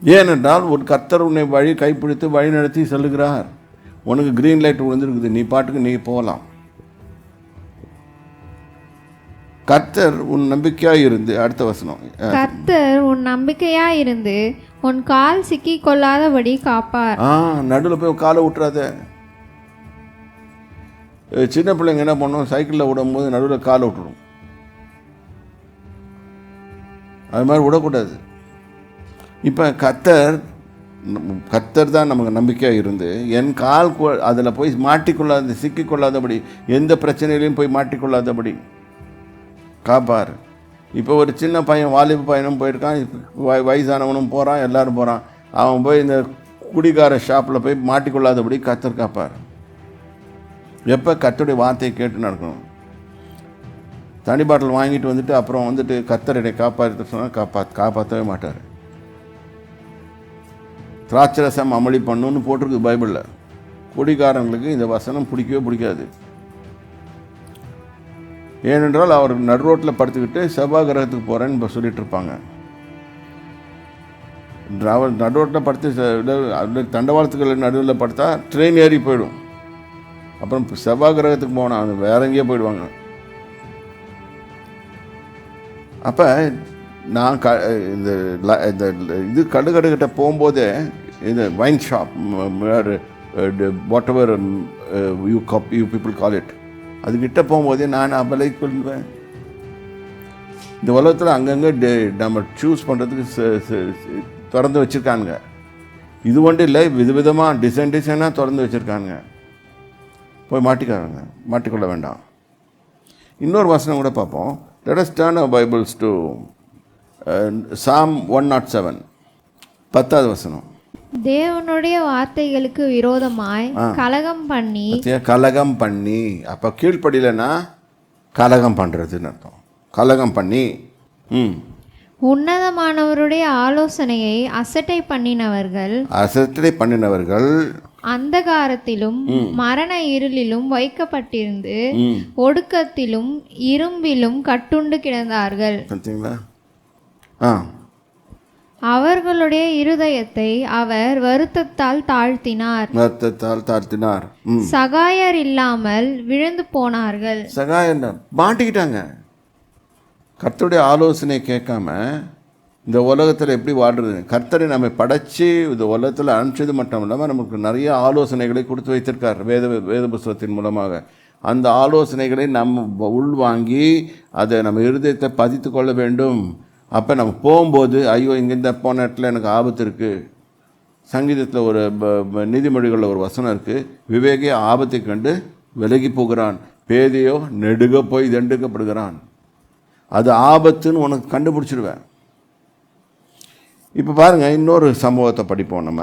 ஏனென்றால் ஒரு கர்த்தர் உன்னை வழி கைப்பிடித்து வழி நடத்தி செல்லுகிறார். உனக்கு கிரீன் லைட் விழுந்துருக்குது, நீ பாட்டுக்கு நீ போகலாம். கர்த்தர் உன் நம்பிக்கையாக இருந்து, அடுத்த வசனம், கர்த்தர் உன் நம்பிக்கையாக இருந்து உன் கால் சிக்கி கொள்ளாதபடி காப்பார். நடுவில் போய் காலை விட்டுறாத. சின்ன பிள்ளைங்க என்ன பண்ணும், சைக்கிளில் விடும்போது நடுவில் காலை விட்டுடும். அது மாதிரி விடக்கூடாது. இப்போ கர்த்தர் தான் நமக்கு நம்பிக்கையாக இருந்து என் கால் அதில் போய் மாட்டிக்கொள்ளாத, சிக்கிக்கொள்ளாதபடி, எந்த பிரச்சனையிலையும் போய் மாட்டிக்கொள்ளாதபடி காப்பார். இப்போ ஒரு சின்ன பையன், வாலிப பையனும் போயிருக்கான், வயசானவனும் போகிறான், எல்லோரும் போகிறான். அவன் போய் இந்த குடிகார ஷாப்பில் போய் மாட்டிக்கொள்ளாதபடி கர்த்தர் காப்பார். எப்போ கர்த்தருடைய வார்த்தையை கேட்டு நடக்கணும். தனி பாட்டில் வாங்கிட்டு வந்துட்டு அப்புறம் வந்துட்டு கர்த்தரை காப்பாற்ற சொன்னால் காப்பாற்றவே மாட்டார். திராட்சரசம் அமளி பண்ணுன்னு போட்டிருக்கு பைபிளில். குடிகாரங்களுக்கு இந்த வசனம் பிடிக்கவே பிடிக்காது. ஏனென்றால் அவர் நடு ரோட்டில் படுத்துக்கிட்டு செவ்வாய் கிரகத்துக்கு போகிறேன்னு இப்போ சொல்லிட்டு இருப்பாங்க. அவர் நடு ரோட்டில் படுத்து தண்டவாளத்துக்கு நடுவில் படுத்தா ட்ரெயின் ஏறி போயிடும். அப்புறம் செவ்வாய் கிரகத்துக்கு போனால் அது வேற எங்கேயோ போயிடுவாங்க. அப்போ நான் இந்த இது கடுகிட்ட போகும்போதே இந்த wine shop, whatever you people call it, அதுக்கிட்ட போகும்போதே நான் அபலை கொள்வேன். இந்த உலகத்தில் அங்கங்கே நம்ம சூஸ் பண்ணுறதுக்கு திறந்து வச்சுருக்காங்க. இது ஒன்றும் இல்லை, விதவிதமாக டிசைனாக திறந்து வச்சுருக்காங்க. போய் மாட்டிக்கொள்ள வேண்டாம். இன்னொரு வசனம் கூட பார்ப்போம். Let us turn our Bibles to Psalm 107, 10வது வசனம். தேவனுடைய வார்த்தைகளுக்கு விரோதமாய் கலகம் பண்ணி, அப்போ கீழ்ப்படியிலனா கலகம் பண்ணுறதுன்னு அர்த்தம். கலகம் பண்ணி உன்னதமானவருடைய ஆலோசனையை அசட்டை பண்ணினவர்கள் அந்தகாரத்திலும் மரண இருளிலும் வைக்கப்பட்டிருந்து ஒடுக்கத்திலும் இரும்பிலும் கட்டுண்டு கிடந்தார்கள். அவர்களுடைய இருதயத்தை அவர் வருத்தத்தால் தாழ்த்தினார். சகாயர் இல்லாமல் விழுந்து போனார்கள். சகாயர் மாட்டிக்கிட்டாங்க. கர்த்தருடைய ஆலோசனை கேட்காம இந்த உலகத்தில் எப்படி வாழ்றது? கர்த்தரை நம்ம படைச்சி இந்த உலகத்தில் அனுப்பிச்சது மட்டும் இல்லாமல் நமக்கு நிறைய ஆலோசனைகளை கொடுத்து வைத்திருக்கார் வேத புஸ்தகத்தின் மூலமாக. அந்த ஆலோசனைகளை நம்ம உள்வாங்கி அதை நம்ம இருதயத்தை பதித்து கொள்ள வேண்டும். அப்போ நம்ம போகும்போது ஐயோ இங்கேருந்து போன இடத்துல எனக்கு ஆபத்து இருக்குது. சங்கீதத்தில் ஒரு நீதிமொழிகளில் ஒரு வசனம் இருக்குது, விவேகிய ஆபத்தை கண்டு விலகி போகிறான், பேதையோ நெடுக போய் தண்டிக்கப்படுகிறான். அது ஆபத்துன்னு உனக்கு கண்டுபிடிச்சிடுவேன். இப்போ பாருங்கள், இன்னொரு சம்பவத்தை படிப்போம். நம்ம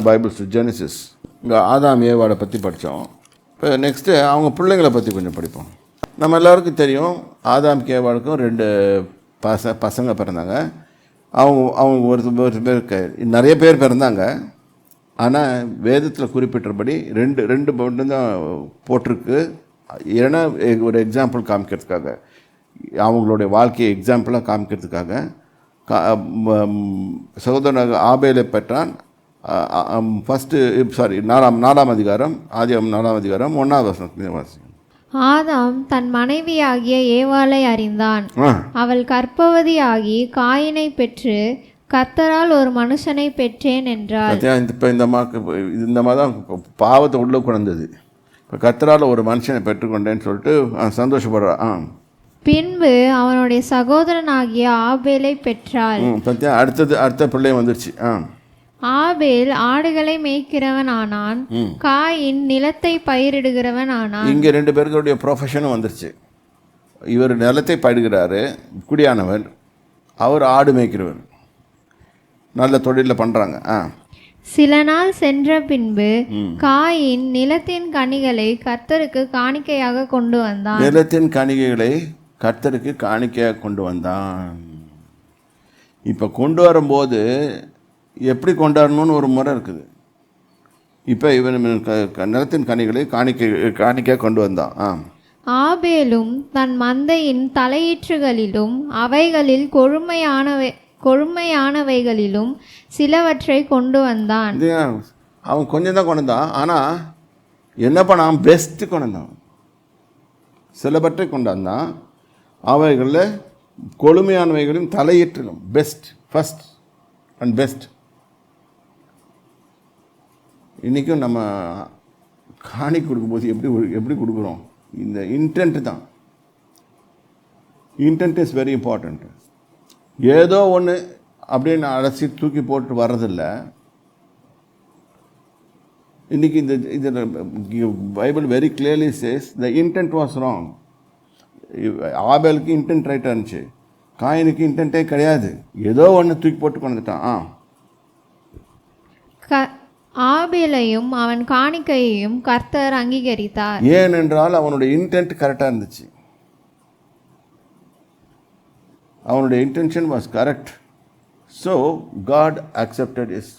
பைபிள்ஸ் ஜெனிசிஸ், இங்கே ஆதாம் ஏவாளை பற்றி படித்தோம். இப்போ நெக்ஸ்ட்டு அவங்க பிள்ளைங்களை பற்றி கொஞ்சம் படிப்போம். நம்ம எல்லாருக்கும் தெரியும், ஆதாம் ஏவாளுக்கும் 2 பசங்க பிறந்தாங்க. அவங்க ஒரு பேருக்கு நிறைய பேர் பிறந்தாங்க. ஆனால் வேதத்தில் குறிப்பிட்டபடி ரெண்டு மட்டும்தான் போட்டிருக்கு. ஏன்னா ஒரு எக்ஸாம்பிள் காமிக்கிறதுக்காக, அவங்களுடைய வாழ்க்கையை எக்ஸாம்பிளாக காமிக்கிறதுக்காக. சகோதரன் ஆபேலை பெற்றான். நாலாம் அதிகாரம், ஆதியாகமம் 4ஆம் அதிகாரம் 1வது வசனத்திலே வாசிக்கும். ஆதாம் தன் மனைவியாகிய ஏவாளை அறிந்தான். அவள் கர்ப்பவதியாகி காயினை பெற்று கர்த்தரால் ஒரு மனுஷனை பெற்றேன் என்றாள். இந்த மாதிரி தான் பாவத்தை உள்ள கொண்டது. இப்போ கர்த்தரால் ஒரு மனுஷனை பெற்றுக்கொண்டேன்னு சொல்லிட்டு சந்தோஷப்படுறான். பின்பு அவனுடைய சகோதரனாகிய ஆபேலை பெற்றாள். அடுத்த பிள்ளை வந்துருச்சு. ஆபேல் ஆடுகளை மேய்க்கிறவன் ஆனான், காயின் நிலத்தை பயிரிடுகிறவன் ஆனான். இங்கே 2 பேருடைய ப்ரொஃபஷனும் வந்துருச்சு. இவர் நிலத்தை பயிடுகிறாரு, குடியானவர். அவர் ஆடு மேய்க்கிறவர், நல்ல தொழிலில் பண்ணுறாங்க. சில நாள் சென்ற பின்பு காயின் நிலத்தின் கனிகளை கர்த்தருக்கு காணிக்கையாக கொண்டு வந்தான். நிலத்தின் கனிகைகளை கர்த்தருக்கு காணிக்கையாக கொண்டு வந்தான். இப்போ கொண்டு வரும்போது எப்படி கொண்டாடணும்னு ஒரு முறை இருக்குது. இப்போ இவன் நிலத்தின் கனிகளை காணிக்கையாக கொண்டு வந்தான். ஆபேலும் தன் மந்தையின் தலையீற்றுகளிலும் அவைகளில் கொழுமையானவைகளிலும் சிலவற்றை கொண்டு வந்தான். இது அவன் கொஞ்சம் தான் கொண்டு வந்தான், ஆனால் என்ன பண்ணான்? பெஸ்ட்டு கொண்டு வந்தான். சிலவற்றை கொண்டு வந்தான், அவைகளில் கொழுமையானவைகளும் தலையிற்றிலும் பெஸ்ட், ஃபஸ்ட் அண்ட் பெஸ்ட். இன்றைக்கும் நம்ம காணி கொடுக்கும்போது எப்படி கொடுக்குறோம்? இந்த இன்டென்ட் தான். Intent is very important. ஏதோ ஒன்று அப்படின்னு அலசி தூக்கி போட்டு வர்றதில்லை. இன்றைக்கி இந்த Bible very clearly says the intent was wrong. ஆபேலுக்கு இன்டென்ட் ரைட்டாக இருந்துச்சு, காயினுக்கு இன்டென்ட்டே கிடையாது. ஏதோ ஒன்று தூக்கி போட்டு கொண்டுட்டான். ஆபேலையும் அவன் காணிக்கையையும் கர்த்தர் அங்கீகரித்தார். ஏனென்றால் அவனுடைய இன்டென்ட் கரெக்டாக இருந்துச்சு. அவனுடைய intention was correct. So God accepted is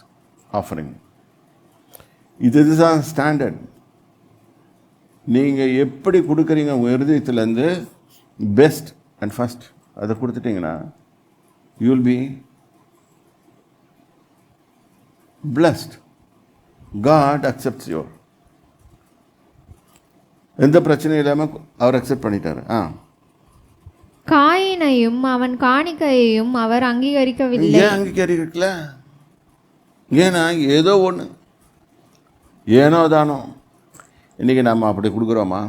offering. இதுதான் ஸ்டாண்டர்ட். நீங்கள் எப்படி கொடுக்குறீங்க உங்கள் இருதயத்துலேருந்து பெஸ்ட் அண்ட் ஃபஸ்ட் அதை கொடுத்துட்டிங்கன்னா you will be blessed. God accepts your. எந்த பிரச்சனையும் இல்லாமல் அவர் அக்செப்ட் பண்ணிட்டார். காயினையும் அவன் காணிக்கையையும் அவர் அங்கீகரிக்கவில்லை. ஏன் அங்கீகரிக்கல? ஏன்னா ஏதோ ஒன்று, ஏனோ தானோ. இன்றைக்கி நம்ம அப்படி கொடுக்குறோமா?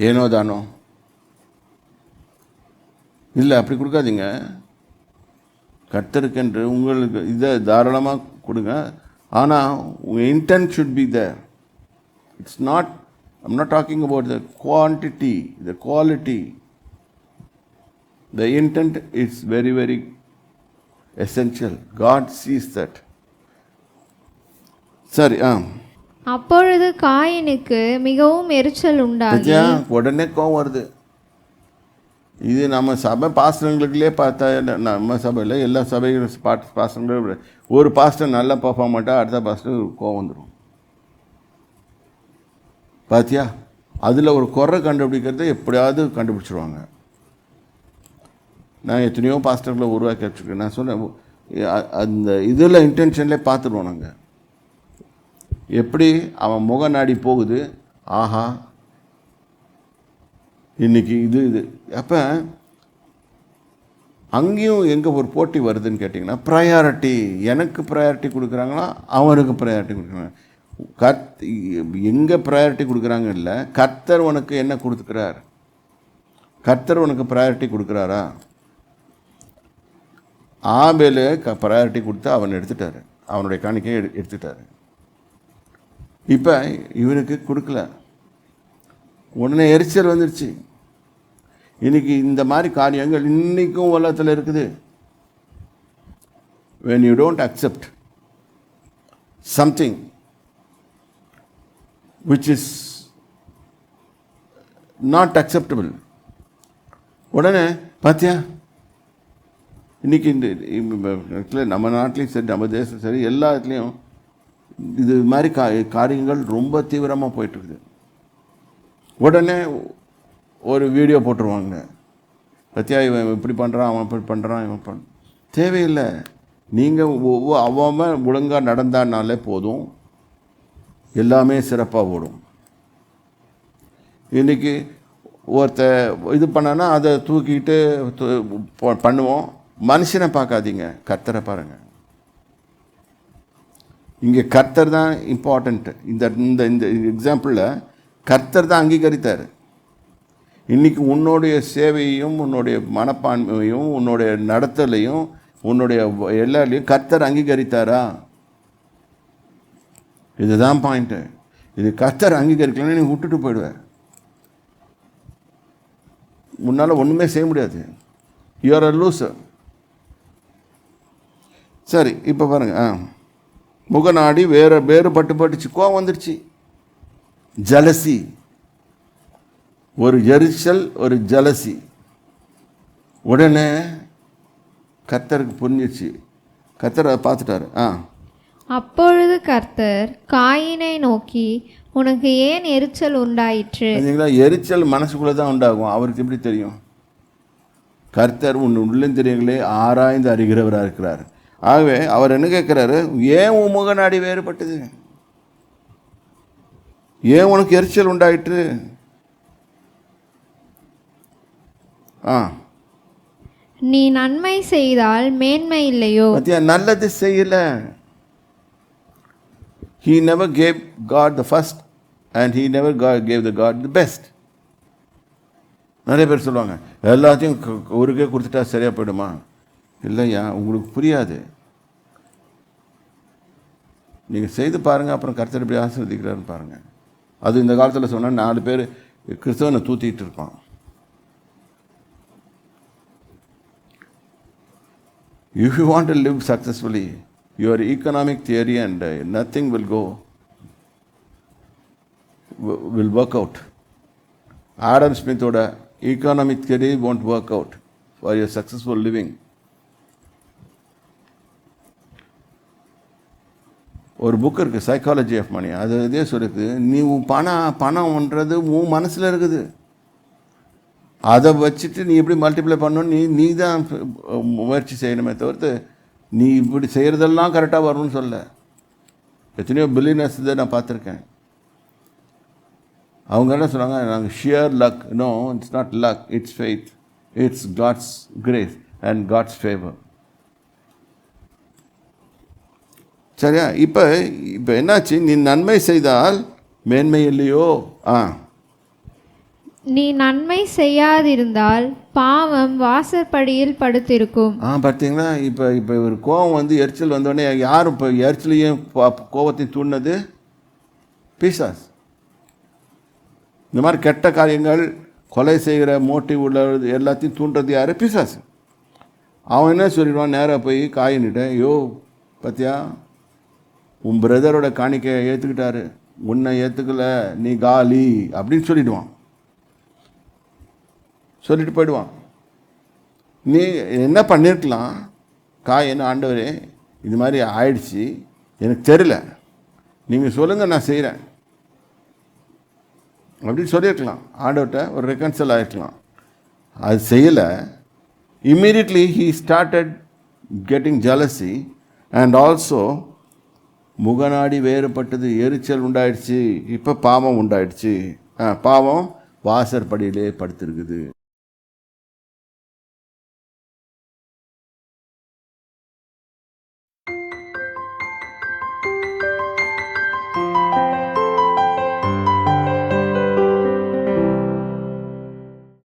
ஏனோ தானோ இல்லை, அப்படி கொடுக்காதீங்க. கர்த்தருக்கென்று உங்களுக்கு இதை தாராளமாக கொடுங்க. ஆனால் உங்கள் intent should be there. It's not, I'm not talking about the quantity, the quality. The intent it's very very essential. God sees that. சரி. அப்பொழுது காயினுக்கு மிகவும் எரிச்சல் உண்டாகி, உடனே கோவம் வருது. இது நம்ம சபை பாஸ்டர்களுக்குள்ளே பார்த்தா, நம்ம சபையில் எல்லா சபைகளும் பாஸ்டர்களும் ஒரு பாஸ்டர் நல்லா பர்ஃபார்ம் பண்ணிட்டா அடுத்த பாஸ்டர் கோவம் வந்துடும். பார்த்தியா, அதில் ஒரு குறை கண்டுபிடிக்கிறத எப்படியாவது கண்டுபிடிச்சிருவாங்க. நான் எத்தனையோ பாஸ்டர்களை உருவாக்கி வச்சுருக்கேன். நான் சொன்னேன், அந்த இதில் இன்டென்ஷன்லேயே பார்த்துருவோம் நாங்கள். எப்படி அவன் முக நாடி போகுது, ஆஹா இன்றைக்கி இது அப்போ அங்கேயும் எங்கே ஒரு போட்டி வருதுன்னு கேட்டிங்கன்னா, ப்ரையாரிட்டி. எனக்கு ப்ரையாரிட்டி கொடுக்குறாங்களா, அவனுக்கு ப்ரையாரிட்டி கொடுக்குறாங்க. எங்கே ப்ரையாரிட்டி கொடுக்குறாங்க இல்லை, கர்த்தர் உனக்கு என்ன கொடுத்துக்கிறார்? கர்த்தர் உனக்கு ப்ரையாரிட்டி கொடுக்குறாரா? ஆபேலு ப்ரையாரிட்டி கொடுத்து அவன் எடுத்துட்டார், அவனுடைய காணிக்கையை எடுத்துட்டார். இப்போ இவனுக்கு கொடுக்கல, உடனே எரிச்சல் வந்துடுச்சு. இன்றைக்கி இந்த மாதிரி காரியங்கள் இன்றைக்கும் உலகத்தில் இருக்குது. when you don't accept something which is not acceptable, உடனே பார்த்தியா இன்றைக்கி இந்த நம்ம நாட்டிலையும் சரி, நம்ம தேசம் சரி, எல்லா இடத்துலையும் இது மாதிரி காரியங்கள் ரொம்ப தீவிரமாக போயிட்டுருக்குது. உடனே ஒரு வீடியோ போட்டுருவாங்க, பத்தியா இவன் இப்படி பண்ணுறான், அவன் இப்படி பண்ணுறான், இவன் தேவையில்லை. நீங்கள் அவன் ஒழுங்காக நடந்தானாலே போதும், எல்லாமே சிறப்பாக ஓடும். இன்றைக்கி இது பண்ணான்னா அதை தூக்கிட்டு பண்ணுவோம். மனுஷனை பார்க்காதீங்க, கர்த்தரை பாருங்கள். இங்கே கர்த்தர் தான் இம்பார்ட்டண்ட்டு. இந்த எக்ஸாம்பிளில் கர்த்தர் தான் அங்கீகரித்தார். இன்றைக்கி உன்னுடைய சேவையையும் உன்னுடைய மனப்பான்மையையும் உன்னுடைய நடத்தலையும் உன்னுடைய எல்லாரையும் கர்த்தர் அங்கீகரித்தாரா? இதுதான் பாயிண்ட்டு. இது கர்த்தர் அங்கீகரிக்கலன்னு நீ விட்டுட்டு போயிடுவேன். முன்னால் ஒன்றுமே செய்ய முடியாது. You're a loser. சரி, இப்போ பாருங்கள். முகநாடி வேறுபட்டுச்சு, கோவம் வந்துடுச்சு. ஜலசி, ஒரு எரிச்சல், ஒரு ஜலசி. உடனே கர்த்தருக்கு புரிஞ்சிச்சு. கர்த்தர் அதை பார்த்துட்டாரு. அப்பொழுது கர்த்தர் காயினை நோக்கி, உனக்கு ஏன் எரிச்சல் உண்டாயிற்று? எரிச்சல் மனசுக்குள்ளே தான் உண்டாகும். அவருக்கு எப்படி தெரியும்? கர்த்தர் உன் உள்ளந்திரியங்களே ஆராய்ந்து அறிகிறவராக இருக்கிறார். ஆகவே அவர் என்ன கேட்குறாரு, ஏன் உன் முகநாடி வேறுபட்டது, ஏன் உனக்கு எரிச்சல் உண்டாயிற்று? நீ நன்மை செய்தால் மேன்மை இல்லையோ? பத்தியா, நல்லது செய்யல. He never gave God the first and he never gave the God the best. நிறைய பேர் சொல்லுவாங்க, எல்லாத்தையும் ஒருக்கே கொடுத்துட்டா சரியா போயிடுமா? இல்லையா, உங்களுக்கு புரியாது. நீங்கள் செய்து பாருங்கள், அப்புறம் கர்த்தர் எப்படி ஆசீர்வதிக்கிறாருன்னு பாருங்கள். அது இந்த காலத்தில் சொன்னால் 4 பேர் கிறிஸ்தவனை தூத்திட்டு இருப்பான். If you want to live successfully, your economic theory and nothing will work out. Adam Smith-oda economic theory won't work out for your successful living. ஒரு புக் இருக்குது, சைக்காலஜி ஆஃப் மணி. அது இதே சொல்லுது, நீ பணம்ன்றது உன் மனசில் இருக்குது. அதை வச்சுட்டு நீ எப்படி மல்டிப்ளை பண்ணணும், நீ தான் முயற்சி செய்யணுமே தவிர்த்து நீ இப்படி செய்கிறதெல்லாம் கரெக்டாக வரணும்னு சொல்ல. எத்தனையோ பில்லியனர்ஸ் தான் நான் பார்த்துருக்கேன். அவங்க என்ன சொன்னாங்க, நாங்கள் sheer luck. No, it's not luck, it's faith, it's God's grace and God's favour. சரியா? இப்போ என்னாச்சு, நீ நன்மை செய்தால் மேன்மை இல்லையோ? நீ நன்மை செய்யாதிருந்தால் பாவம் வாசற்படியில் படுத்திருக்கும். பார்த்தீங்களா? இப்போ ஒரு கோபம் வந்து எரிச்சல் வந்தோடனே யாரும் இப்போ எரிச்சலையும் கோபத்தையும் தூண்டினது பிசாஸ். இந்த மாதிரி கெட்ட காரியங்கள், கொலை செய்கிற மோட்டிவ் உள்ள எல்லாத்தையும் தூண்டுறது யார்? பிசாஸ். அவன் என்ன சொல்லிடுவான், நேராக போய் காயின்னுட்டேன், ஐயோ பத்தியா உன் பிரதரோட காணிக்கையை ஏற்றுக்கிட்டாரு, உன்னை ஏற்றுக்கல, நீ காலி அப்படின்னு சொல்லிவிட்டு போயிடுவான். நீ என்ன பண்ணியிருக்கலாம், என்ன ஆண்டவரே இது மாதிரி ஆயிடுச்சு, எனக்கு தெரியல, நீங்கள் சொல்லுங்கள் நான் செய்கிறேன் அப்படின்னு சொல்லியிருக்கலாம். ஆண்டவர்கிட்ட ஒரு ரெக்கன்சல் ஆகிருக்கலாம். அது செய்யலை. Immediately he started getting jealousy and also முகநாடி வேறுபட்டது, எரிச்சல் உண்டாயிடுச்சு. இப்போ பாவம் உண்டாயிடுச்சு. பாவம் வாசற்படியிலே படுத்திருக்குது.